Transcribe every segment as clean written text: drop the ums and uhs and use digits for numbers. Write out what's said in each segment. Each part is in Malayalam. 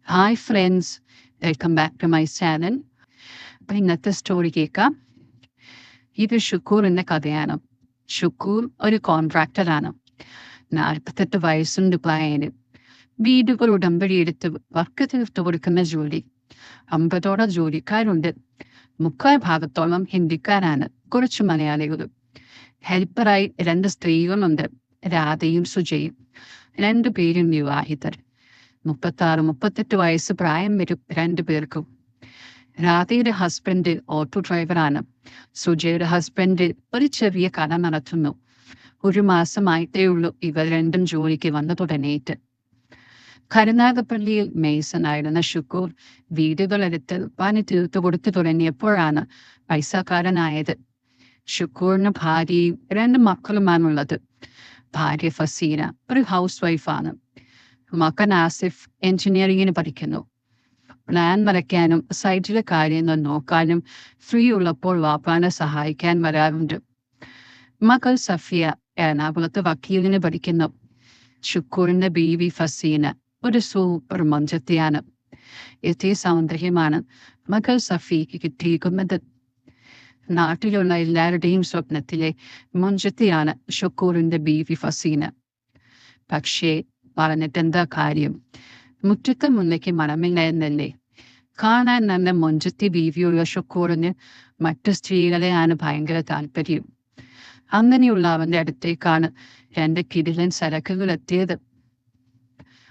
Hi friends, welcome back to my channel. അപ്പം ഇന്നത്തെ സ്റ്റോറി കേൾക്കാം. ഇത് ഷുക്കൂറിൻ്റെ കഥയാണ്. ഷുക്കൂർ ഒരു കോൺട്രാക്ടറാണ്. 48 വയസ്സുണ്ട് ദുബായിന്. വീടുകൾ ഉടമ്പടിയെടുത്ത് വർക്ക് തീർത്തു കൊടുക്കുന്ന ജോലി. 50ഓളം ജോലിക്കാരുണ്ട്. 30% ഹിന്ദിക്കാരാണ്, കുറച്ച് മലയാളികളും. ഹെൽപ്പറായി 2 സ്ത്രീകളുണ്ട്, രാധയും സുജയും. 2 പേരും വിവാഹിതർ. 36-38 വയസ്സ് പ്രായം വരും 2 പേർക്കും. രാധയുടെ ഹസ്ബൻഡ് ഓട്ടോ ഡ്രൈവറാണ്. സുജയുടെ ഹസ്ബൻഡ് ഒരു ചെറിയ കട നടത്തുന്നു. 1 മാസമായിട്ടേ ഉള്ളൂ ഇവർ 2 ജോലിക്ക് വന്നു തുടങ്ങിയിട്ട്. കരുനാഗപ്പള്ളിയിൽ മേസനായിരുന്ന ഷുക്കൂർ വീടുകളെടുത്ത് പണി തീർത്തു കൊടുത്തു തുടങ്ങിയപ്പോഴാണ് പൈസക്കാരനായത്. ഷുക്കൂറിന് ഭാര്യയും 2 മക്കളുമാണുള്ളത്. ഭാര്യ ഫസീന ഒരു ഹൗസ് വൈഫാണ്. മകൻ ആസിഫ് എഞ്ചിനീയറിംഗിന് പഠിക്കുന്നു. പ്ലാൻ വരയ്ക്കാനും സൈറ്റിലെ കാര്യങ്ങൾ നോക്കാനും ഫ്രീ ഉള്ളപ്പോൾ വാപ്പാനെ സഹായിക്കാൻ വരാറുണ്ട്. മകൾ സഫിയ എറണാകുളത്ത് വക്കീലിന് പഠിക്കുന്നു. ഷുക്കൂറിന്റെ ബീവി ഫസീന ഒരു സൂപ്പർ മൊഞ്ചത്തിയാണ്. എത്തിയ സൗന്ദര്യമാണ് മകൾ സഫിയയ്ക്ക് കിട്ടിയിരിക്കുന്നത്. നാട്ടിലുള്ള എല്ലാവരുടെയും സ്വപ്നത്തിലെ മൊഞ്ചത്തിയാണ് ഷുക്കൂറിന്റെ ബീവി ഫസീന. പക്ഷേ പറഞ്ഞിട്ടെന്താ കാര്യം? മുറ്റത്തെ മുല്ലയ്ക്ക് മണമില്ല എന്നല്ലേ? കാണാൻ നല്ല മൊഞ്ചത്തി ബീവിയുള്ള ഷുക്കൂറിന് മറ്റു സ്ത്രീകളെയാണ് ഭയങ്കര താല്പര്യം. അങ്ങനെയുള്ള അവന്റെ അടുത്തേക്കാണ് 2 കിടിലൻ സരക്കുകൾ എത്തിയത്.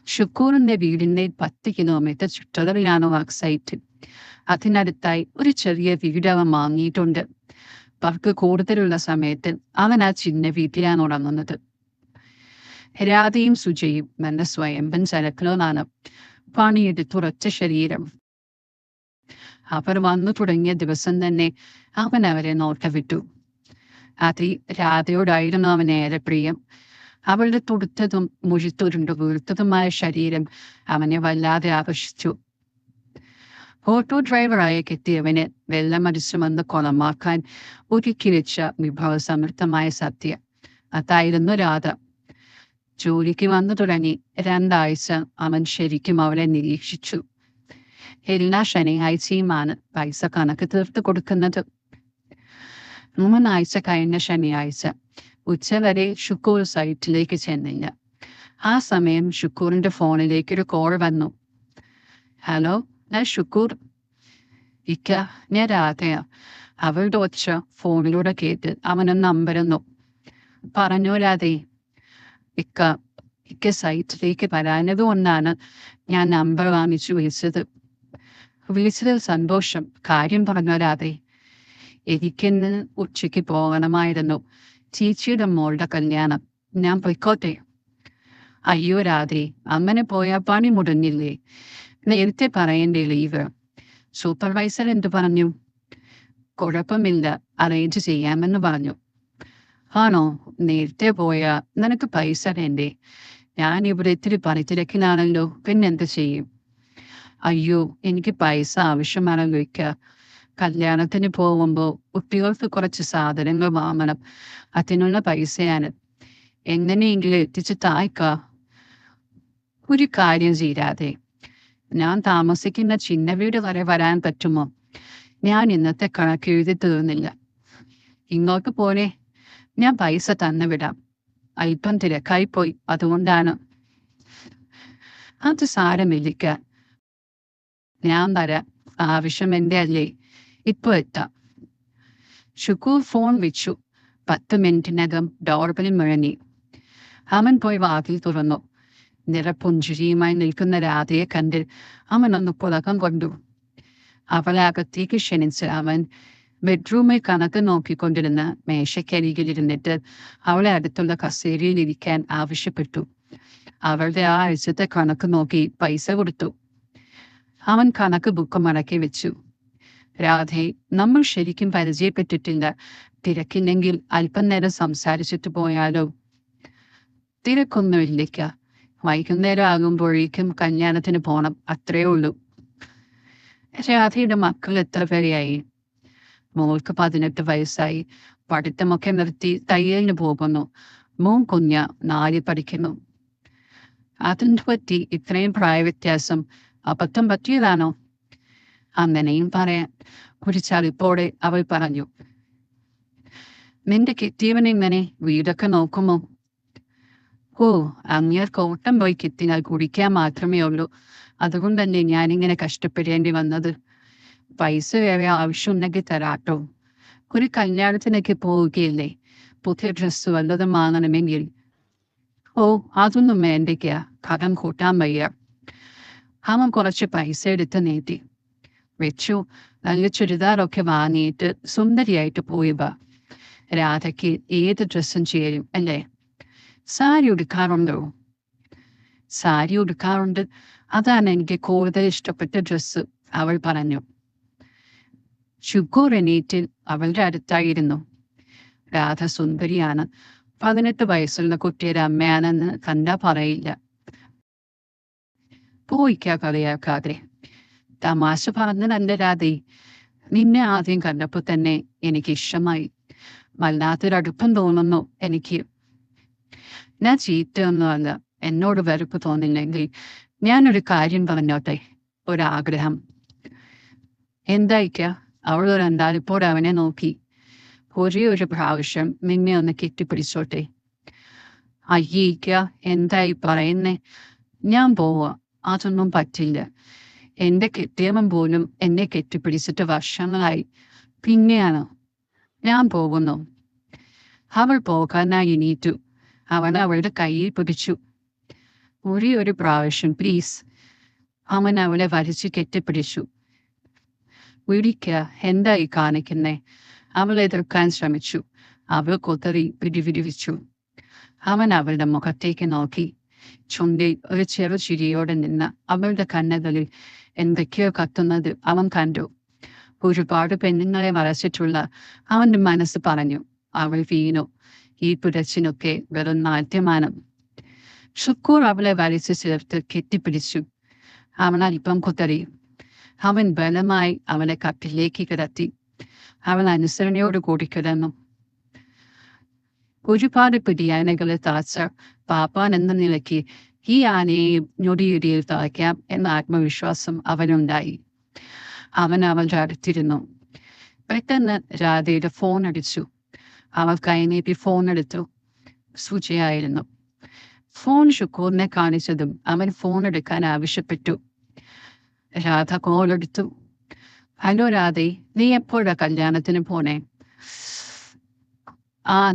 ഷുക്കൂറിന്റെ വീടിന്റെ 10 കിലോമീറ്റർ ചുറ്റളവിലാണ് വർക്ക് സൈറ്റ്. അതിനടുത്തായി ഒരു ചെറിയ വീട് അവൻ വാങ്ങിയിട്ടുണ്ട്. വർക്ക് കൂടുതലുള്ള സമയത്ത് അവൻ ആ ചിന്ന വീട്ടിലാണ് ഉറങ്ങുന്നത്. രാധയും സുജയും നല്ല സ്വയംഭൻ ചരക്കുകളാണ്. പണിയെടുത്തുറച്ച ശരീരം. അവർ വന്നു തുടങ്ങിയ ദിവസം തന്നെ അവൻ അവരെ നോട്ടവിട്ടു. അതിൽ രാധയോടായിരുന്നു അവന് ഏറെ പ്രിയം. അവളുടെ തുടുത്തതും മുഴുത്തുരുണ്ടു വീഴ്ത്തതുമായ ശരീരം അവനെ വല്ലാതെ ആകർഷിച്ചു. ഓട്ടോ ഡ്രൈവറായി എത്തിയവന് വെള്ളമരിച്ചുമെന്ന് കൊളമാക്കാൻ ഒരുക്കിവെച്ച വിഭവസമൃദ്ധമായ സദ്യ. അതായിരുന്നു രാധ. ജോലിക്ക് വന്നു തുടങ്ങി 2 ആഴ്ച അവൻ ശരിക്കും അവളെ നിരീക്ഷിച്ചു. എല്ലാ ശനിയാഴ്ചയുമാണ് പൈസ കണക്ക് തീർത്ത് കൊടുക്കുന്നത്. 3 ആഴ്ച കഴിഞ്ഞ ശനിയാഴ്ച ഉച്ചവരെ ഷുക്കൂർ സൈറ്റിലേക്ക് ചെന്നില്ല. ആ സമയം ഷുക്കൂറിന്റെ ഫോണിലേക്ക് ഒരു കോൾ വന്നു. ഹലോ, ഞാൻ ഷുക്കൂർ. ഇക്ക, ഞാൻ രാധയാ. അവളുടെ ഒച്ച ഫോണിലൂടെ കേട്ട് അവനൊന്ന് അമ്പരന്നു. പറഞ്ഞോ രാധേ. ഇക്ക സൈറ്റിലേക്ക് വരാനത് കൊണ്ടാണ് ഞാൻ നമ്പർ വാങ്ങിച്ചു വിളിച്ചതിൽ സന്തോഷം. കാര്യം പറഞ്ഞോ രാധേ. എനിക്കിന്ന് ഉച്ചയ്ക്ക് പോകണമായിരുന്നു. ചേച്ചിയുടെ മോളുടെ കല്യാണം. ഞാൻ പൊയ്ക്കോട്ടെ? അയ്യോ രാധേ, അങ്ങനെ പോയാൽ പണി മുടങ്ങില്ലേ? നേരത്തെ പറയണ്ടേ ലീവ്? സൂപ്പർവൈസർ എന്ത് പറഞ്ഞു? കുഴപ്പമില്ല, അറേഞ്ച് ചെയ്യാമെന്ന് പറഞ്ഞു. ആണോ? നേരത്തെ പോയാ നിനക്ക് പൈസ വേണ്ടേ? ഞാൻ ഇവിടെ ഇത്തിരി പണിത്തിരക്കിലാണല്ലോ, പിന്നെന്ത് ചെയ്യും? അയ്യോ, എനിക്ക് പൈസ ആവശ്യമാണല്ലോ ഇക്ക. കല്യാണത്തിന് പോകുമ്പോൾ കുട്ടികൾക്ക് കുറച്ച് സാധനങ്ങൾ വാങ്ങണം. അതിനുള്ള പൈസയാണ്. എങ്ങനെയെങ്കിലും എത്തിച്ച് തായ്ക്ക. ഒരു കാര്യം ചെയ്യാതെ, ഞാൻ താമസിക്കുന്ന ചിന്ന വീട് വരെ വരാൻ പറ്റുമോ? ഞാൻ ഇന്നത്തെ കണക്ക് എഴുതി തീർന്നില്ല. ഇങ്ങോട്ട് പോലെ ഞാൻ പൈസ തന്നെ വിടാം. അല്പം തിരക്കായി പോയി, അതുകൊണ്ടാണ്. അത് സാരമില്ലിക്ക, ഞാൻ വരാം. ആവശ്യം എൻ്റെ അല്ലേ? ഇപ്പൊ എത്താം. ഷുക്കൂർ ഫോൺ വെച്ചു. 10 മിനിറ്റിനകം ഡോർബെൽ മുഴങ്ങി. അവൻ പോയി വാതിൽ തുറന്നു. നിറപുഞ്ചിരിയുമായി നിൽക്കുന്ന രാധയെ കണ്ട് അവനൊന്ന് പുളകം കൊണ്ടു. അവളെ അകത്തേക്ക് ക്ഷണിച്ച് അവൻ ബെഡ്റൂമിൽ കണക്ക് നോക്കിക്കൊണ്ടിരുന്ന മേശക്കരികിലിരുന്നിട്ട് അവളെ അടുത്തുള്ള കസേരയിൽ ഇരിക്കാൻ ആവശ്യപ്പെട്ടു. അവളുടെ ആ ആഴ്ചത്തെ കണക്ക് നോക്കി പൈസ കൊടുത്തു. അവൻ കണക്ക് ബുക്ക് മടക്കി വെച്ചു. രാധേ, നമ്മൾ ശരിക്കും പരിചയപ്പെട്ടിട്ടില്ല. തിരക്കില്ലെങ്കിൽ അല്പം നേരം സംസാരിച്ചിട്ട് പോയാലോ? തിരക്കൊന്നുമില്ലിക്ക. വൈകുന്നേരം ആകുമ്പോഴേക്കും കല്യാണത്തിന് പോണം, അത്രേ ഉള്ളൂ. രാധയുടെ മക്കൾ എത്ര പേരെയായി? മോൾക്ക് 18 വയസ്സായി. പഠിത്തമൊക്കെ നിർത്തി തയ്യലിന് പോകുന്നു. മോൻ കുഞ്ഞ 4 പഠിക്കുന്നു. അതിനെ പറ്റി ഇത്രയും പ്രായ വ്യത്യാസം അബദ്ധം പറ്റിയതാണോ? അങ്ങനെയും പറയാൻ ഒരു ചളിപ്പോടെ അവൾ പറഞ്ഞു. നിന്റെ കെട്ടിയവനിങ്ങനെ വീടൊക്കെ നോക്കുമോ? ഓ, അങ്ങേർക്ക് ഓട്ടം പോയി കിട്ടിയാൽ കുടിക്കാൻ മാത്രമേ ഉള്ളൂ. അതുകൊണ്ട് തന്നെ ഞാനിങ്ങനെ കഷ്ടപ്പെടേണ്ടി വന്നത്. പൈസ വേറെ ആവശ്യമുണ്ടെങ്കിൽ തരാട്ടോ. ഒരു കല്യാണത്തിനൊക്കെ പോവുകയില്ലേ, പുതിയ ഡ്രസ്സ് വല്ലതും വാങ്ങണമെങ്കിൽ. ഓ, അതൊന്നും വേണ്ടിക്ക, കടം കൂട്ടാൻ വയ്യ. അവൻ കുറച്ച് പൈസ എടുത്ത് നീട്ടി വെച്ചു. നല്ല ചുരിദാറൊക്കെ വാങ്ങിയിട്ട് സുന്ദരിയായിട്ട് പോയി വാ. രാധയ്ക്ക് ഏത് ഡ്രസ്സും ചേരും അല്ലേ? സാരി ഉടുക്കാറുണ്ടോ? സാരി ഉടുക്കാറുണ്ട്, അതാണ് എനിക്ക് കൂടുതൽ ഇഷ്ടപ്പെട്ട ഡ്രസ്സ്, അവൾ പറഞ്ഞു. ഷുക്കൂർ എണീറ്റിൽ അവളുടെ അടുത്തായിരുന്നു. രാധ സുന്ദരിയാണ്. 18 വയസ്സുള്ള കുട്ടിയുടെ അമ്മയാണെന്ന് കണ്ടാ പറയില്ല. പോയിക്കാ കളിയാക്കാതെ. തമാശ പറഞ്ഞതല്ല രാധേ. നിന്നെ ആദ്യം കണ്ടപ്പോൾ തന്നെ എനിക്ക് ഇഷ്ടമായി. വല്ലാത്തൊരടുപ്പം തോന്നുന്നു എനിക്ക്. ഞാൻ ചീത്തയൊന്നുമല്ല. എന്നോട് വെറുപ്പ് തോന്നില്ലെങ്കിൽ ഞാനൊരു കാര്യം പറഞ്ഞോട്ടെ, ഒരാഗ്രഹം. എന്തായിക്ക? അവൾ ഒരു അന്താലിപ്പോടെ അവനെ നോക്കി. ഒരേ ഒരു പ്രാവശ്യം നിന്നെ ഒന്ന് കെട്ടിപ്പിടിച്ചോട്ടെ. അയ്യേക്ക, എന്തായി പറയുന്നേ? ഞാൻ പോവാ. അതൊന്നും പറ്റില്ല. എന്റെ കെട്ടിയവൻ പോലും എന്നെ കെട്ടിപ്പിടിച്ചിട്ട് വർഷങ്ങളായി. പിന്നെയാണ് ഞാൻ പോകുന്നു. അവൾ പോകാനായി എണീറ്റു. അവൻ അവളുടെ കയ്യിൽ പിടിച്ചു. ഒരേ ഒരു പ്രാവശ്യം പ്ലീസ്. അവൻ അവളെ വലിച്ചു കെട്ടിപ്പിടിച്ചു. വിളിക്ക, എന്തായി കാണിക്കുന്നേ? അവൾ എതിർക്കാൻ ശ്രമിച്ചു. അവൾ കൊതറി പിടിവിടിവിച്ചു. അവൻ അവളുടെ മുഖത്തേക്ക് നോക്കി. ചുണ്ടിൽ ഒരു ചെറു ചിരിയോടെ നിന്ന് അവളുടെ കണ്ണുകളിൽ എന്തൊക്കെയോ കത്തുന്നത് അവൻ കണ്ടു. ഒരുപാട് പെണ്ണുങ്ങളെ വരച്ചിട്ടുള്ള അവന്റെ മനസ്സ് പറഞ്ഞു. അവൾ വീണു. ഈ പുരച്ചിനൊക്കെ വെറും നാട്യമാനം. ഷുക്കൂർ അവളെ വലിച്ചു ചേർത്ത് കെട്ടിപ്പിടിച്ചു. അവൻ അല്പം കുതറി. അവൻ ബലമായി അവളെ കട്ടിലേക്ക് കിടത്തി. അവൻ അനുസരണയോട് കൂടി കിടന്നു. ഒരുപാട് പിടിയാനകളെ തളച്ച പാപ്പാൻ എന്ന നിലയ്ക്ക് ഈ ആനയെയും ഞൊടിയുടിയിൽ തളയ്ക്കാം എന്ന ആത്മവിശ്വാസം അവനുണ്ടായി. അവൻ അവളുടെ അടുത്തിരുന്നു. പെട്ടെന്ന് രാധയുടെ ഫോൺ അടിച്ചു. അവൾ കൈനീട്ടി ഫോൺ എടുത്തു. സുജയായിരുന്നു. ഫോൺ ഷുക്കൂറിനെ കാണിച്ചതും അവൻ ഫോൺ എടുക്കാൻ ആവശ്യപ്പെട്ടു. രാധ കോൾ എടുത്തു. ഹലോ രാധേ, നീ എപ്പോഴാ കല്യാണത്തിന് പോണേ?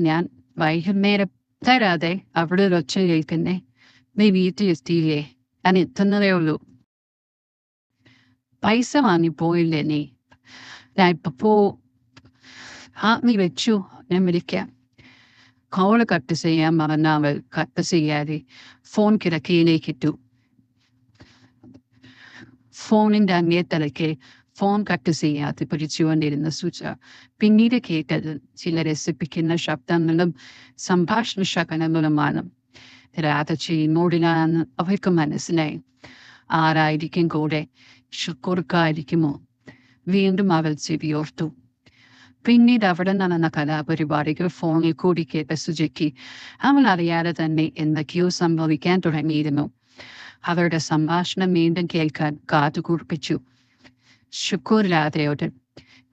ഞാൻ വൈകുന്നേരം. തരാതെ അവിടെ ഒച്ച കേൾക്കുന്നേ. നീ വീട്ടിലെത്തിയില്ലേ? ഞാൻ എത്തുന്നതേ ഉള്ളൂ. പൈസ വാങ്ങിപ്പോയില്ലേ നീ? ഞാൻ ഇപ്പൊ നീ വെച്ചു, ഞാൻ വിളിക്കാം. കോള് കട്ട് ചെയ്യാൻ പറഞ്ഞ അവൾ കട്ട് ചെയ്യാതെ ഫോൺ കിടക്കയിലേക്കിട്ടു. ഫോണിന്റെ അങ്ങേത്തലയ്ക്ക് ഫോൺ കട്ട് ചെയ്യാതെ പിടിച്ചുകൊണ്ടിരുന്ന സുജ പിന്നീട് കേട്ടത് ചില രസിപ്പിക്കുന്ന ശബ്ദങ്ങളും സംഭാഷണ ശകലങ്ങളുമാണ്. രാധ ചെയ്യുന്നോടിനാണെന്ന് അവൾക്ക് മനസ്സിലായി. ആരായിരിക്കും കൂടെ? ഷുക്കൂർക്കായിരിക്കുമോ? വീണ്ടും അവൾ ചെവിയോർത്തു. പിന്നീട് അവിടെ നടന്ന കലാപരിപാടികൾ ഫോണിൽ കൂടി കേട്ട സുജയ്ക്ക് അവൾ അറിയാതെ തന്നെ എന്തൊക്കെയോ സംഭവിക്കാൻ തുടങ്ങിയിരുന്നു. അവരുടെ സംഭാഷണം വീണ്ടും കേൾക്കാൻ കാതുകൂർപ്പിച്ചു. ഷുക്കൂർ രാധയോട്,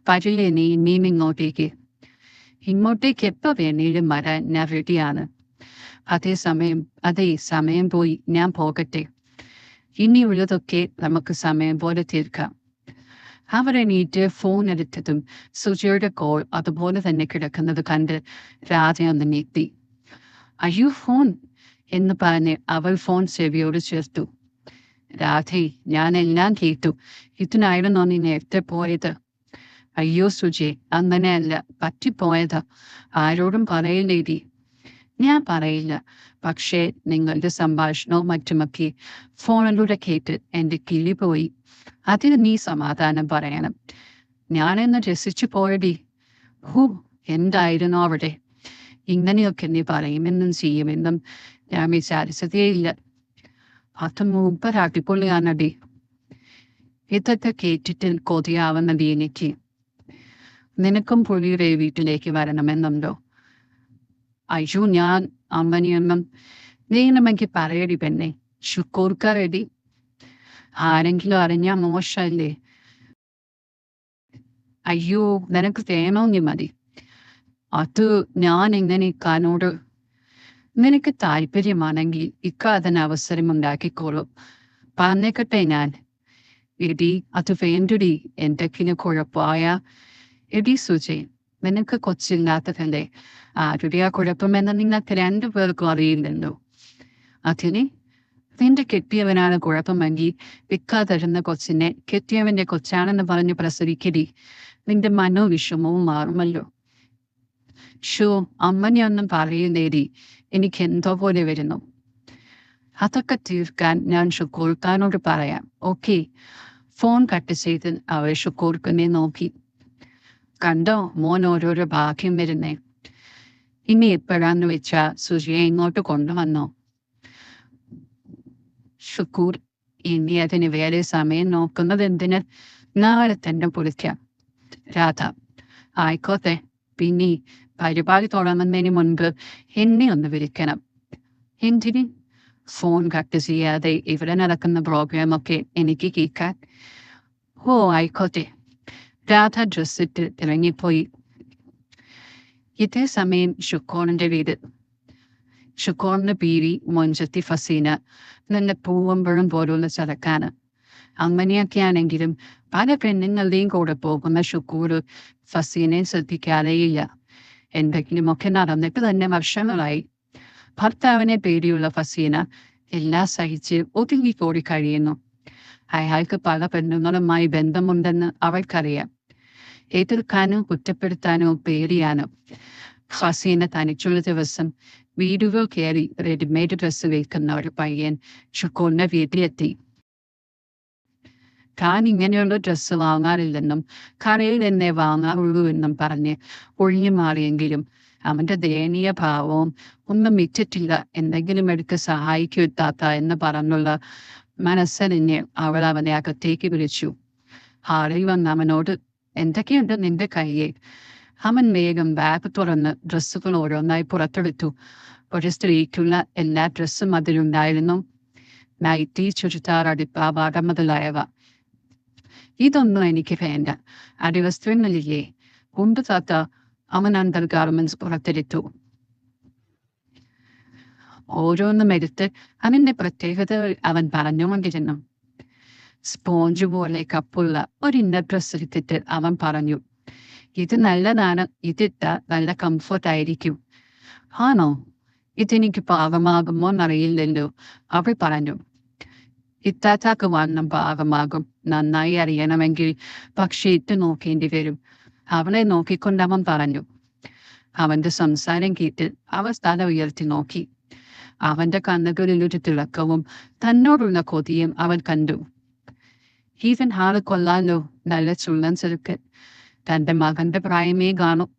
പറ്റില്ലേ നീ ഇനിയും ഇങ്ങോട്ടേക്ക്? ഇങ്ങോട്ടേക്ക് എപ്പോ വേണേലും വരാൻ ഞാൻ റെഡിയാണ്. അതേ സമയം പോയി ഞാൻ പോകട്ടെ. ഇനിയുള്ളതൊക്കെ നമുക്ക് സമയം പോലെ തീർക്കാം. അവരെണീറ്റ് ഫോൺ എടുത്തതും സുജയുടെ കോൾ അതുപോലെ തന്നെ കിടക്കുന്നത് കണ്ട് രാധ ഒന്ന് നീട്ടി. അയ്യോ, ഫോൺ എന്ന് പറഞ്ഞ് അവൾ ഫോൺ ചെവിയോട് ചേർത്തു. രാധേ, ഞാൻ എല്ലാം കേട്ടു. ഇതിനായിരുന്നു നീ നേരത്തെ പോയത്. അയ്യോ സുജി, അങ്ങനെയല്ല, പറ്റിപ്പോയതാ. ആരോടും പറയില്ലേടി. ഞാൻ പറയില്ല. പക്ഷേ നിങ്ങളുടെ സംഭാഷണവും മറ്റുമൊക്കെ ഫോണിലൂടെ കേട്ട് എന്റെ കിളി പോയി. അതിന് നീ സമാധാനം പറയണം. ഞാനെന്ന് രസിച്ചു പോയടി. എന്തായിരുന്നു അവിടെ? ഇങ്ങനെയൊക്കെ നീ പറയുമെന്നും ചെയ്യുമെന്നും ഞാൻ വിചാരിച്ചതേയില്ല. അത് മൂപ്പരാട്ടിപ്പൊള്ളിയാണടി. ഇതൊക്കെ കേട്ടിട്ട് കൊതിയാവുന്നത് എനിക്ക്. നിനക്കും പുള്ളിയുടെ വീട്ടിലേക്ക് വരണമെന്നുണ്ടോ? അയ്യോ, ഞാൻ അമ്മനിയൊന്നും. നീ നമുക്ക് പറയടി പെണ്ണെ. ഷുക്കൂർക്ക റെഡി. ആരെങ്കിലും അറിഞ്ഞാ മോശമല്ലേ? അയ്യോ, നിനക്ക് വേണമെങ്കിൽ മതി. അത് ഞാൻ എങ്ങനെ ഇക്കാനോട്? നിനക്ക് താല്പര്യമാണെങ്കിൽ ഇക്ക അതിന് അവസരം ഉണ്ടാക്കിക്കോളും. പറഞ്ഞേക്കട്ടെ ഞാൻ. എടി അത് വേണ്ടടി, എന്തൊക്കെയാണ് കുഴപ്പമായ? എടി സുജി, നിനക്ക് കൊച്ചില്ലാത്തതല്ലേ? ആരുടെയാ കുഴപ്പമെന്ന് നിങ്ങൾക്ക് രണ്ടുപേർക്കും അറിയില്ലല്ലോ. അതിന് നിന്റെ കെട്ടിയവനാണ് കുഴപ്പമെങ്കിൽ ഇക്ക തരുന്ന കൊച്ചിനെ കെട്ടിയവന്റെ കൊച്ചാണെന്ന് പറഞ്ഞ് പ്രസവിക്കടി. നിന്റെ മനോവിഷമവും മാറുമല്ലോ. ഷോ, അമ്മനെയൊന്നും പറയുന്നേടി, എനിക്ക് എന്തോ പോലെ വരുന്നു. അതൊക്കെ തീർക്കാൻ ഞാൻ ഷുക്കൂർക്കാനോട് പറയാം. ഓക്കെ. ഫോൺ കട്ട് ചെയ്ത് അവൾ ഷുക്കൂർക്കനെ നോക്കി. കണ്ടോ മോൻ ഓരോരോ ഭാഗ്യം വരുന്നേ. ഇനി എപ്പോഴാന്ന് വെച്ചാ സുജിയെ ഇങ്ങോട്ട് കൊണ്ടുവന്നോ. ഷുക്കൂർ, ഇനി അതിന് വേറെ സമയം നോക്കുന്നത് എന്തിന്? നാളെ തന്നെ പൊളിക്കാം. രാധ, ആയിക്കോട്ടെ. പിന്നെ പരിപാടി തുടങ്ങുന്നതിന് മുൻപ് എന്നെ ഒന്ന് വിളിക്കണം. എന്തിന്? ഫോൺ കട്ട് ചെയ്യാതെ ഇവിടെ നടക്കുന്ന പ്രോഗ്രാമൊക്കെ എനിക്ക് കേൾക്കാൻ. ഓ ആയിക്കോട്ടെ. രാധ ഡ്രസ്സിട്ട് ഇറങ്ങിപ്പോയി. ഇതേ സമയം ഷുക്കോണിന്റെ വീട്. ഷുക്കോണിന്റെ ബീവി മൊഞ്ചത്തി ഫസീന നല്ല പൂവമ്പഴം പോലുള്ള ചടക്കാണ്. അങ്ങനെയൊക്കെയാണെങ്കിലും പല പെണ്ണുങ്ങളുടെയും കൂടെ പോകുന്ന ഷുക്കൂർ ഫസീനെ ശ്രദ്ധിക്കാതെയില്ല. എന്തെങ്കിലുമൊക്കെ നടന്നിട്ട് തന്നെ വർഷങ്ങളായി. ഭർത്താവിനെ പേടിയുള്ള ഫസീന എല്ലാം സഹിച്ച് ഒതുങ്ങിക്കൂടി കഴിയുന്നു. അയാൾക്ക് പല പെണ്ണുങ്ങളുമായി ബന്ധമുണ്ടെന്ന് അവൾക്കറിയാം. എതിർക്കാനോ കുറ്റപ്പെടുത്താനോ പേടിയാനോ. ഫസീന തനിച്ചുള്ള ദിവസം വീടുകൾ കയറി റെഡിമെയ്ഡ് ഡ്രസ്സ് വിൽക്കുന്ന ഒരു പയ്യൻ ഷുക്കൂറിന്റെ വീട്ടിലെത്തി. താൻ ഇങ്ങനെയുള്ള ഡ്രസ്സ് വാങ്ങാറില്ലെന്നും കടയിൽ നിന്നേ വാങ്ങാറുള്ളൂ എന്നും പറഞ്ഞ് ഒഴിഞ്ഞു മാറിയെങ്കിലും അവന്റെ ദയനീയ ഭാവവും ഒന്നും മിറ്റിട്ടില്ല. എന്തെങ്കിലും എടുത്ത് സഹായിക്കൂ താത്ത എന്ന് പറഞ്ഞുള്ള മനസ്സറിഞ്ഞ് അവൾ അവനെ അകത്തേക്ക് വിളിച്ചു. ഹാളിൽ വന്ന് അവനോട്, എന്തൊക്കെയുണ്ട് നിന്റെ കയ്യിൽ? അവൻ വേഗം ബാഗ് തുറന്ന് ഡ്രസ്സുകൾ ഓരോന്നായി പുറത്തെടുത്തു. ഒരു സ്ത്രീക്കുള്ള എല്ലാ ഡ്രസ്സും അതിലുണ്ടായിരുന്നു. നൈറ്റി, ചുരിദാർ, അടിപ്പാവാട മുതലായവ. ഇതൊന്നും എനിക്ക് വേണ്ട. അടിവസ്ത്രങ്ങളില്ലേ? ഉണ്ട് താത്ത. അവൻ അണ്ടർ ഗാർമെന്റ്സ് പുറത്തെടുത്തു. ഓരോന്നും എടുത്ത് അവന്റെ പ്രത്യേകത അവൻ പറഞ്ഞുകൊണ്ടിരുന്നു. സ്പോഞ്ച് പോലെ കപ്പുള്ള ഒരു ഇന്നർ ഡ്രസ് എടുത്തിട്ട് അവൻ പറഞ്ഞു, ഇത് നല്ലതാണ്, ഇതിട്ട നല്ല കംഫർട്ട് ആയിരിക്കും. ആണോ? ഇതെനിക്ക് പാകമാകുമോ എന്നറിയില്ലല്ലോ, അവൾ പറഞ്ഞു. ഇത്താത്താക്ക് വണ്ണം പാകമാകും. നന്നായി അറിയണമെങ്കിൽ പക്ഷെ ഇട്ട് നോക്കേണ്ടി വരും. അവളെ നോക്കിക്കൊണ്ട് അവൻ പറഞ്ഞു. അവന്റെ സംസാരം കേട്ട് അവൾ തല ഉയർത്തി നോക്കി. അവന്റെ കണ്ണുകളിൽ ഒരു തിളക്കവും തന്നോടുള്ള കൊതിയും അവൻ കണ്ടു. ഈവൻ ആള് കൊള്ളാലോ, നല്ല ചുള്ളൻ ചെറുക്കൻ. തന്റെ മകന്റെ പ്രായമേ കാണും.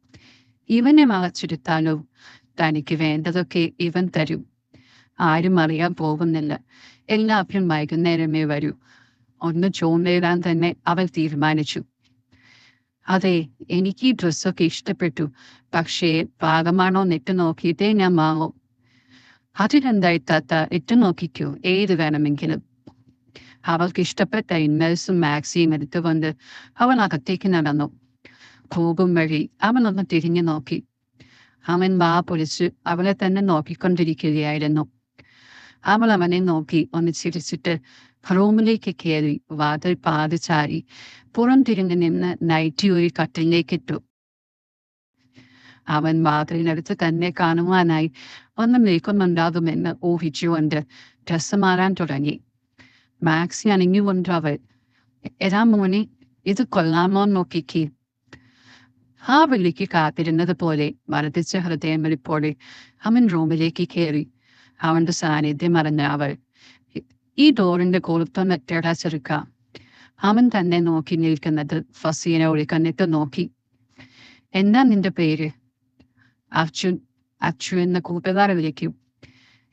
ഇവനെ മറച്ചിരുത്താലോ, തനിക്ക് വേണ്ടതൊക്കെ ഇവൻ തരും. ആരും അറിയാൻ പോകുന്നില്ല. എല്ലാവരും വൈകുന്നേരമേ വരൂ. ഒന്ന് ചോന്നേരാൻ തന്നെ അവൾ തീരുമാനിച്ചു. അതെ, എനിക്ക് ഈ ഡ്രസ്സൊക്കെ ഇഷ്ടപ്പെട്ടു. പക്ഷേ പാകമാണോ നെറ്റ് നോക്കിയിട്ടേ ഞാൻ വാങ്ങും. അതിനെന്തായി താത്ത, ഇട്ട് നോക്കിക്കോ, ഏത് വേണമെങ്കിലും. അവൾക്ക് ഇഷ്ടപ്പെട്ട ഇന്നേഴ്സും മാക്സിയും എടുത്തുകൊണ്ട് അവൾ അകത്തേക്ക് നടന്നു. പോകും വഴി അവനൊന്ന് തിരിഞ്ഞു നോക്കി. അവൻ വാ പൊളിച്ച് അവളെ തന്നെ നോക്കിക്കൊണ്ടിരിക്കുകയായിരുന്നു. അവൾ അവനെ നോക്കി ഒന്ന് ചിരിച്ചിട്ട് റൂമിലേക്ക് കയറി വാതിൽ പാതി ചാരി പുറം തിരിഞ്ഞു നിന്ന് നൈറ്റി ഒരു കട്ടിലേക്കിട്ടു. അവൻ വാതിലിനടുത്ത് തന്നെ കാണുവാനായി ഒന്ന് നിൽക്കുന്നുണ്ടാകുമെന്ന് ഊഹിച്ചുകൊണ്ട് ഡ്രസ്സ് മാറാൻ തുടങ്ങി. മാക്സി അണിഞ്ഞുകൊണ്ട് അവൾ, എടാ മോനെ, ഇത് കൊള്ളാമോ നോക്കിക്കേ. ആ വിളിക്ക് കാത്തിരുന്നത് പോലെ വർദ്ധിച്ച ഹൃദയമിടിപ്പോടെ അവൻ റൂമിലേക്ക് കയറി. അവന്റെ സാന്നിധ്യം അറിഞ്ഞ അവൾ, ഈ ഡോറിന്റെ കൊളുത്തം എത്തേടാ ചെറുക്ക. അവൻ തന്നെ നോക്കി നിൽക്കുന്നത് ഫസീന ഒളി കണ്ണിട്ട് നോക്കി. എന്താ നിന്റെ പേര്? അർജുൻ. അച്ചു എന്ന കൂട്ടുകാരെ വിളിക്കും.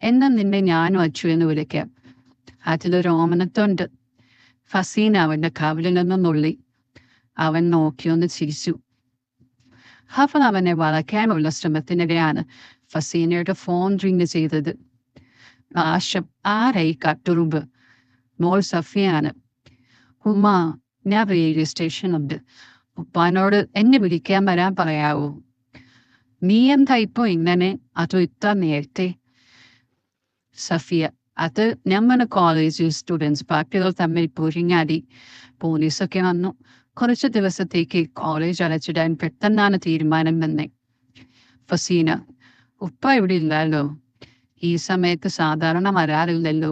എന്നാ നിന്നെ ഞാനും അച്ചു എന്ന് വിളിക്കാം. അതിലൊരു ഓമനത്തുണ്ട്. ഫസീന അവന്റെ കവിളിൽ നിന്നും നുള്ളി. അവൻ നോക്കിയൊന്ന് ചിരിച്ചു. അവൻ അവനെ വളയ്ക്കാനുള്ള ശ്രമത്തിനിടെയാണ് ഫസീനയുടെ ഫോൺ റിങ് ചെയ്തത്. നാശം, ആരായി കട്ടുറുമ്പ്? മോൾ സഫിയാണ്. ഉമ്മ, ഞാൻ റെയിൽവേ സ്റ്റേഷനുണ്ട്. ഉപ്പാനോട് എന്നെ വിളിക്കാൻ വരാൻ പറയാവോ? നീ എന്താ ഇപ്പൊ ഇങ്ങനെ? അതോ ഇത്ര നേരത്തെ? സഫിയ, അത് നമ്മുടെ കോളേജ് സ്റ്റുഡൻസ് പാർട്ടികൾ തമ്മിൽ പൊരിഞ്ഞാടി. പോലീസൊക്കെ വന്നു. കുറച്ച് ദിവസത്തേക്ക് കോളേജ് അടച്ചിടാൻ പെട്ടെന്നാണ് തീരുമാനം തന്നെ. ഫസീന, ഉപ്പ ഇവിടെ ഇല്ലല്ലോ. ഈ സമയത്ത് സാധാരണ വരാറില്ലല്ലോ.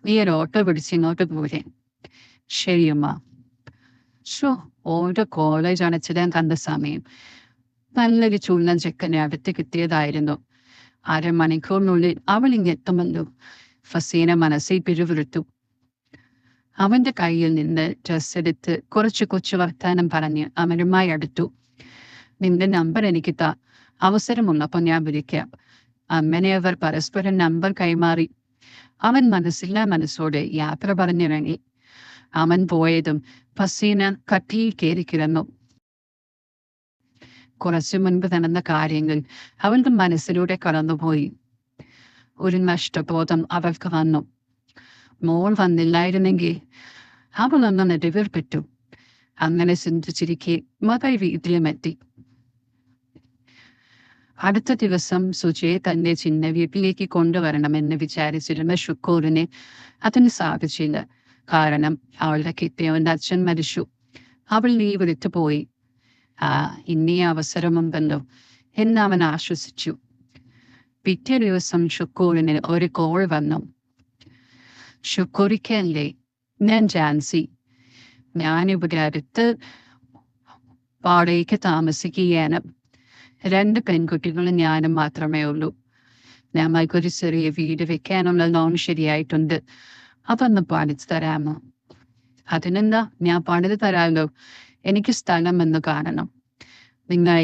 നീ ഒരു ഓട്ടോ പിടിച്ചിങ്ങോട്ട് പോരെ. ശരിയമ്മ. ഓരോ കോളേജ് അടച്ചിടാൻ കണ്ട സമയം നല്ലൊരു ചുള്ളൻ ചെക്കനെ അടുത്ത് കിട്ടിയതായിരുന്നു. അരമണിക്കൂറിനുള്ളിൽ അവൾ ഇങ്ങെത്തുമല്ലോ. ഫസീന മനസ്സിൽ പിരിവിടുത്തു. അവന്റെ കയ്യിൽ നിന്ന് ഡ്രസ് എടുത്ത് കുറച്ച് കൊച്ചു വർത്താനം പറഞ്ഞ് അവനുമായി അടുത്തു. നിന്റെ നമ്പർ എനിക്ക് താ, അവസരമുള്ളപ്പോൾ ഞാൻ വിളിക്കാം. അങ്ങനെ അവർ പരസ്പരം നമ്പർ കൈമാറി. അവൻ മനസ്സില്ലാ മനസ്സോടെ യാത്ര പറഞ്ഞിറങ്ങി. അവൻ പോയതും ഫസീന കട്ടിയിൽ കയറി കിടന്നു. കുറച്ചു മുൻപ് നടന്ന കാര്യങ്ങൾ അവളുടെ മനസ്സിലൂടെ കടന്നുപോയി. ഒരു നഷ്ടബോധം അവൾക്ക് വന്നു. മോൾ വന്നില്ലായിരുന്നെങ്കിൽ അവളൊന്ന് നെടുവീർപ്പെട്ടു. അങ്ങനെ ചിന്തിച്ചിരിക്കെ മകൾ വീട്ടിലുമെത്തി. അടുത്ത ദിവസം സുജയെ തന്റെ ചിന്ന വീട്ടിലേക്ക് കൊണ്ടുവരണമെന്ന് വിചാരിച്ചിരുന്ന ഷുക്കൂറിനെ അതിന് സാധിച്ചില്ല. കാരണം അവളുടെ കിട്ടിയവന്റെ അച്ഛൻ മരിച്ചു. അവൾ ലീവ് എടുത്തു പോയി. ഇനി അവസരമുണ്ടല്ലോ എന്ന് അവൻ ആശ്വസിച്ചു. പിറ്റേ ദിവസം ഷുക്കൂറിന് ഒരു കോൾ വന്നു. ഷുക്കൂറിക്കല്ലേ, ഞാൻ ജാൻസി. ഞാനിവിടെ അടുത്ത് വാടകയ്ക്ക് താമസിക്കുകയാണ്. 2 പെൺകുട്ടികളും ഞാനും മാത്രമേ ഉള്ളൂ. ഞങ്ങൾക്കൊരു ചെറിയ വീട് വെക്കാനുള്ള ലോൺ ശരിയായിട്ടുണ്ട്. അതൊന്ന് പണിത് തരാമോ? അതിനെന്താ, ഞാൻ പണിത് തരാമല്ലോ. എനിക്ക് സ്ഥലം എന്ന് കാണണം. നിങ്ങൾ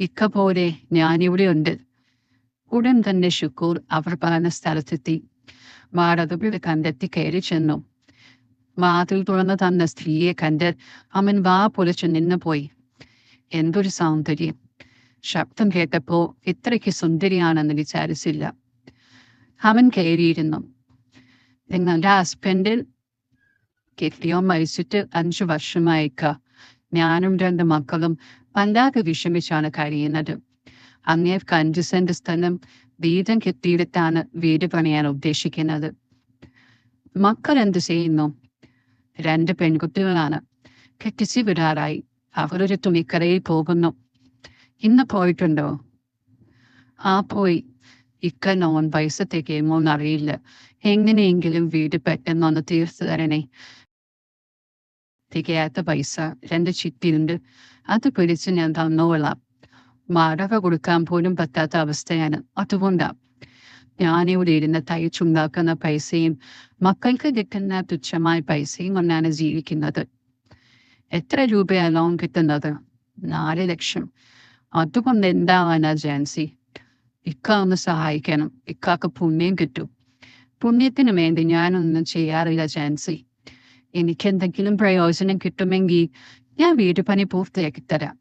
ഇക്ക പോലെ ഞാനിവിടെ ഉണ്ട്. ഉടൻ തന്നെ ഷുക്കൂർ അവർ പറഞ്ഞ സ്ഥലത്തെത്തി. വാടക വീട് കണ്ടെത്തി കയറി ചെന്നു. വാതിൽ തുറന്നു തന്ന സ്ത്രീയെ കണ്ട് അവൻ വാ പൊളിച്ചു നിന്ന് പോയി. എന്തൊരു സൗന്ദര്യം! ശബ്ദം കേട്ടപ്പോ ഇത്രയ്ക്ക് സുന്ദരിയാണെന്ന് വിചാരിച്ചില്ല. അവൻ കയറിയിരുന്നു. നിങ്ങളുടെ ഹസ്ബൻഡിൽ കെട്ടിയോ മരിച്ചിട്ട് 5 വർഷമായിക്ക. ഞാനും 2 മക്കളും വല്ലാതെ വിഷമിച്ചാണ് കഴിയുന്നത്. അങ്ങേർക്ക് 5 സെന്റ് സ്ഥലം വീതം കെട്ടിയെടുത്താണ് വീട് പണിയാൻ ഉദ്ദേശിക്കുന്നത്. മക്കൾ എന്ത് ചെയ്യുന്നു? 2 പെൺകുട്ടികളാണ്. കെട്ടിച്ച് വിടാറായി. അവരൊരു തുണിക്കടയിൽ പോകുന്നു. ഇന്ന് പോയിട്ടുണ്ടോ? പോയി. ഇക്ക ലോൺ പൈസ തികയുമോ എന്നറിയില്ല. എങ്ങനെയെങ്കിലും വീട് പെട്ടെന്നൊന്ന് തീർത്തു തരണേ. തികയാത്ത പൈസ 2 ചിട്ടിയുണ്ട്. അത് പിടിച്ച് ഞാൻ തന്നോളാം. വാടക കൊടുക്കാൻ പോലും പറ്റാത്ത അവസ്ഥയാണ്. അതുകൊണ്ടാ ഞാനിവിടെ ഇരുന്ന് തയ്ച്ചുണ്ടാക്കുന്ന പൈസയും മക്കൾക്ക് കിട്ടുന്ന തുച്ഛമായ പൈസയും കൊണ്ടാണ് ജീവിക്കുന്നത്. എത്ര രൂപയാ ലോൺ കിട്ടുന്നത്? 4 ലക്ഷം. അതുകൊണ്ട് എന്താവാനാ ജാൻസി? ഇക്ക ഒന്ന് സഹായിക്കണം. ഇക്കാക്ക് പുണ്യം കിട്ടും. പുണ്യത്തിന് വേണ്ടി ഞാനൊന്നും ചെയ്യാറില്ല ജാൻസി. എനിക്കെന്തെങ്കിലും പ്രയോജനം കിട്ടുമെങ്കിൽ ഞാൻ വീട് പണി പൂർത്തിയാക്കി തരാം.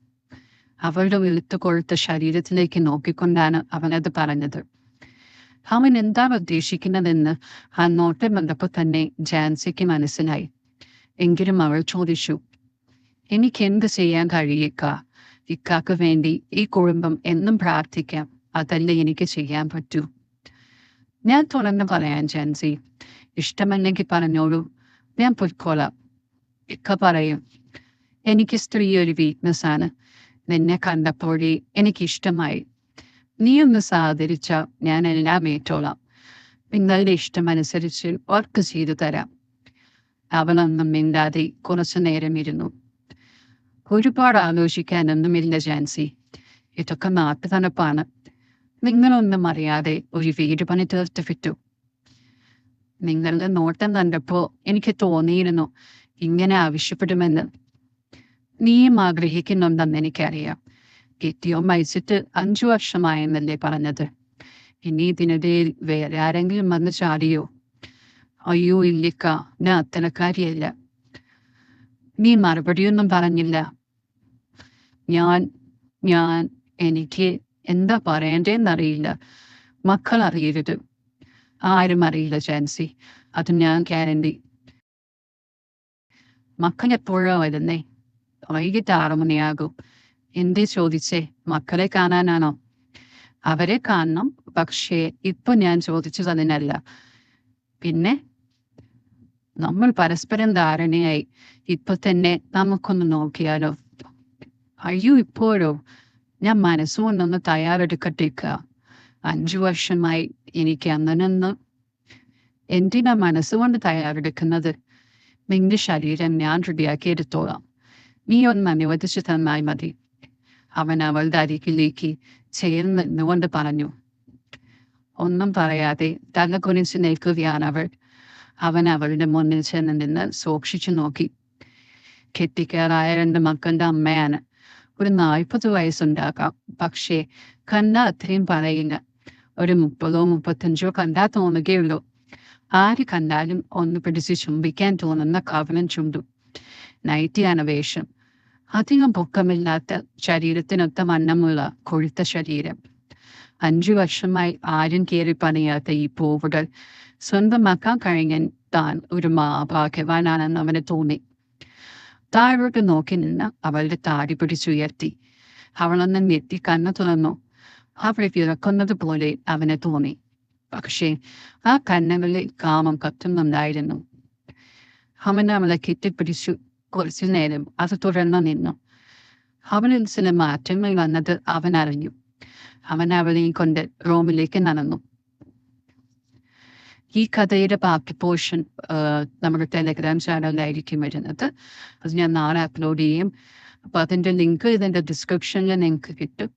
അവളുടെ വെളുത്തു കൊഴുത്ത ശരീരത്തിലേക്ക് നോക്കിക്കൊണ്ടാണ് അവനത് പറഞ്ഞത്. അവൻ എന്താണ് ഉദ്ദേശിക്കുന്നതെന്ന് ആ നോട്ടം വന്നപ്പോൾ തന്നെ ജാൻസിക്ക് മനസ്സിലായി. എങ്കിലും അവൾ ചോദിച്ചു, എനിക്ക് എന്ത് ചെയ്യാൻ കഴിയിക്ക? ഇക്കാക്ക് വേണ്ടി ഈ കുടുംബം എന്നും പ്രാർത്ഥിക്കാം. അതല്ലേ എനിക്ക് ചെയ്യാൻ പറ്റൂ. ഞാൻ തുറന്നു പറയാൻ ജാൻസി. ഇഷ്ടമല്ലെങ്കിൽ പറഞ്ഞോളൂ, ഞാൻ പൊയ്ക്കോളാം. ഇക്ക പറയും, എനിക്ക് സ്ത്രീ ഒരു വീക്ക്നെസ് ആണ്. നിന്നെ കണ്ടപ്പോഴേ എനിക്കിഷ്ടമായി. നീ ഒന്ന് സഹകരിച്ച ഞാൻ എല്ലാം ഏറ്റോളാം. നിങ്ങളുടെ ഇഷ്ടമനുസരിച്ച് വർക്ക് ചെയ്തു തരാം. അവളൊന്നും മിണ്ടാതെ കുറച്ചു നേരം ഇരുന്നു. ഒരുപാട് ആലോചിക്കാനൊന്നുമില്ല ജാൻസി. ഇതൊക്കെ നാട്ടുതണുപ്പാണ്. നിങ്ങളൊന്നും അറിയാതെ ഒരു വീട് പണി തീർത്ത് വിട്ടു. നിങ്ങളുടെ നോട്ടം കണ്ടപ്പോ എനിക്ക് തോന്നിയിരുന്നു ഇങ്ങനെ ആവശ്യപ്പെടുമെന്ന്. നീയും ആഗ്രഹിക്കുന്നുണ്ടെന്ന് എനിക്കറിയാം. കെട്ടിയോ മരിച്ചിട്ട് 5 വർഷമായെന്നല്ലേ പറഞ്ഞത്? ഇനി ഇതിനിടയിൽ വേറെ ആരെങ്കിലും വന്ന് ചാടിയോ? അയ്യോ ഇല്ലിക്ക, ഞാൻ അത്തരക്കാരിയല്ല. നീ മറുപടിയൊന്നും പറഞ്ഞില്ല. ഞാൻ എനിക്ക് എന്താ പറയണ്ടേന്നറിയില്ല. മക്കൾ അറിയരുത്. ആരും അറിയില്ല ജാൻസി. അത് ഞാൻ ഗ്യാരണ്ടി. മക്കൾ എപ്പോഴാ വരുന്നേ? വൈകിട്ട് 6 മണിയാകും. എന്തേ ചോദിച്ചേ? മക്കളെ കാണാനാണോ? അവരെ കാണണം, പക്ഷേ ഇപ്പൊ ഞാൻ ചോദിച്ചത് അതിനല്ല. പിന്നെ നമ്മൾ പരസ്പരം ധാരണയായി. ഇപ്പൊ തന്നെ നമുക്കൊന്ന് നോക്കിയാലോ? അയ്യോ, ഇപ്പോഴോ? ഞാൻ മനസ്സുകൊണ്ടൊന്ന് തയ്യാറെടുക്കട്ടേക്ക. 5 വർഷമായി എനിക്ക് അങ്ങനൊന്ന്. എന്തിനാ മനസ്സുകൊണ്ട് തയ്യാറെടുക്കുന്നത്? നിന്റെ ശരീരം ഞാൻ റെഡിയാക്കി എടുത്തോളാം. നീ ഒന്ന് അനുവദിച്ചു തന്നാൽ മതി. അവൻ അവളുടെ അരികിലേക്ക് ചേർന്ന് നിന്നുകൊണ്ട് പറഞ്ഞു. ഒന്നും പറയാതെ തല കുനിച്ച് നിൽക്കുകയാണ് അവൾ. അവൻ അവളുടെ മുന്നിൽ ചെന്ന് നിന്ന് സൂക്ഷിച്ചു നോക്കി. കെട്ടിക്കാറായ 2 മക്കളുടെ അമ്മയാണ്. ഒരു 40 വയസ്സുണ്ടാകാം, പക്ഷേ കണ്ടാ അത്രയും പറയില്ല. ഒരു 30ഓ 35ഓ കണ്ടാ തോന്നുകയുള്ളൂ. ആര് കണ്ടാലും ഒന്ന് പിടിച്ച് ചുംബിക്കാൻ തോന്നുന്ന കവലൻ ചുണ്ടും. നൈറ്റിയാണ് വേഷം. അധികം പൊക്കമില്ലാത്ത, ശരീരത്തിനൊത്ത വണ്ണമുള്ള കൊഴുത്ത ശരീരം. 5 വർഷമായി ആരും കയറി പണിയാത്ത ഈ പൂവുകൾ സ്വന്തമാക്കാൻ കഴിഞ്ഞാൽ താൻ ഒരു ഭാഗ്യവാനാണെന്ന് അവന് തോന്നി. താഴോട്ട് നോക്കി നിന്ന് അവളുടെ താടി പിടിച്ചുയർത്തി. അവളൊന്ന് ഞെട്ടി കണ്ണു തുറന്നു. അവളെ വിറക്കുന്നത് പോലെ അവന് തോന്നി. പക്ഷേ ആ കണ്ണുകളിൽ കാമം കത്തുന്നുണ്ടായിരുന്നു. അവൻ അവളെ കെട്ടിപ്പിടിച്ചു. കുറച്ചു നേരം അത് തുടർന്നു നിന്നു. അവനിൽ ചില മാറ്റങ്ങൾ വന്നത് അവൻ അറിഞ്ഞു. അവൻ അവളെയും കൊണ്ട് റൂമിലേക്ക് നടന്നു. ഈ കഥയുടെ ബാക്കി പോർഷൻ നമ്മുടെ ടെലഗ്രാം ചാനലിലായിരിക്കും വരുന്നത്. അത് ഞാൻ നാളെ അപ്ലോഡ് ചെയ്യും. അപ്പോൾ അതിൻ്റെ ലിങ്ക് ഇതിൻ്റെ ഡിസ്ക്രിപ്ഷനിൽ നിങ്ങൾക്ക് കിട്ടും.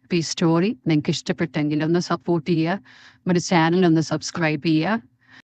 അപ്പോൾ ഈ സ്റ്റോറി നിങ്ങൾക്ക് ഇഷ്ടപ്പെട്ടെങ്കിൽ ഒന്ന് സപ്പോർട്ട് ചെയ്യുക. നമ്മുടെ ചാനൽ ഒന്ന് സബ്സ്ക്രൈബ് ചെയ്യുക.